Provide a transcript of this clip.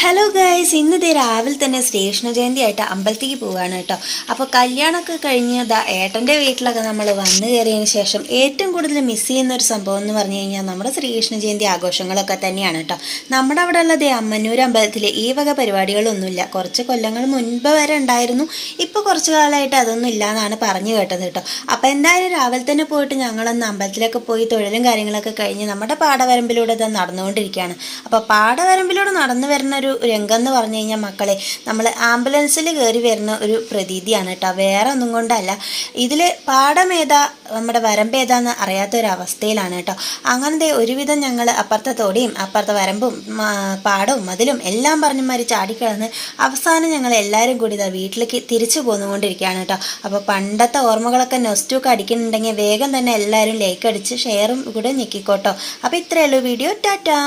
Hello guys, ഇന്നത്തെ രാവിലെ തന്നെ ശ്രീകൃഷ്ണ ജയന്തി ആയിട്ട് അമ്പലത്തേക്ക് പോവുകയാണ് കേട്ടോ. അപ്പോൾ കല്യാണമൊക്കെ കഴിഞ്ഞ് ഏട്ടൻ്റെ വീട്ടിലൊക്കെ നമ്മൾ വന്നു കയറിയതിന് ശേഷം ഏറ്റവും കൂടുതൽ മിസ് ചെയ്യുന്ന ഒരു സംഭവം എന്ന് പറഞ്ഞു കഴിഞ്ഞാൽ നമ്മുടെ ശ്രീകൃഷ്ണ ജയന്തി ആഘോഷങ്ങളൊക്കെ തന്നെയാണ് കേട്ടോ. നമ്മുടെ അവിടെ ഉള്ളത് അമ്മന്നൂർ അമ്പലത്തിൽ ഈ വക പരിപാടികളൊന്നുമില്ല. കുറച്ച് കൊല്ലങ്ങൾ മുൻപ് വരെ ഉണ്ടായിരുന്നു, ഇപ്പോൾ കുറച്ച് കാലമായിട്ട് അതൊന്നും ഇല്ല എന്നാണ് പറഞ്ഞു കേട്ടത് കേട്ടോ. അപ്പോൾ എന്തായാലും രാവിലെ തന്നെ പോയിട്ട് ഞങ്ങളൊന്ന് അമ്പലത്തിലൊക്കെ പോയി തൊഴിലും കാര്യങ്ങളൊക്കെ കഴിഞ്ഞ് നമ്മുടെ പാടവരമ്പിലൂടെ ഇത് നടന്നുകൊണ്ടിരിക്കുകയാണ്. അപ്പോൾ പാടവരമ്പിലൂടെ നടന്നു വരുന്ന ഒരു രംഗം എന്ന് പറഞ്ഞു കഴിഞ്ഞാൽ മക്കളെ, നമ്മൾ ആംബുലൻസിൽ കയറി വരുന്ന ഒരു പ്രതീതിയാണ് കേട്ടോ. വേറെ ഒന്നും കൊണ്ടല്ല, ഇതിൽ പാടമേതാ നമ്മുടെ വരമ്പേതാന്ന് അറിയാത്തൊരവസ്ഥയിലാണ് കേട്ടോ. അങ്ങനത്തെ ഒരുവിധം ഞങ്ങൾ അപ്പുറത്തെ തോടിയും അപ്പുറത്തെ വരമ്പും പാടവും മതിലും എല്ലാം പറഞ്ഞമാതിരി ചാടിക്കിടന്ന് അവസാനം ഞങ്ങൾ എല്ലാവരും കൂടി ഇതാ വീട്ടിലേക്ക് തിരിച്ചു പോന്നുകൊണ്ടിരിക്കുകയാണ് കേട്ടോ. അപ്പോൾ പണ്ടത്തെ ഓർമ്മകളൊക്കെ നൊസ്റ്റൊക്കെ അടിക്കുന്നുണ്ടെങ്കിൽ വേഗം തന്നെ എല്ലാവരും ലൈക്ക് അടിച്ച് ഷെയറും കൂടെ ഞെക്കിക്കോട്ടോ. അപ്പോൾ ഇത്രയേ ഉള്ളൂ വീഡിയോ. ടാറ്റാ.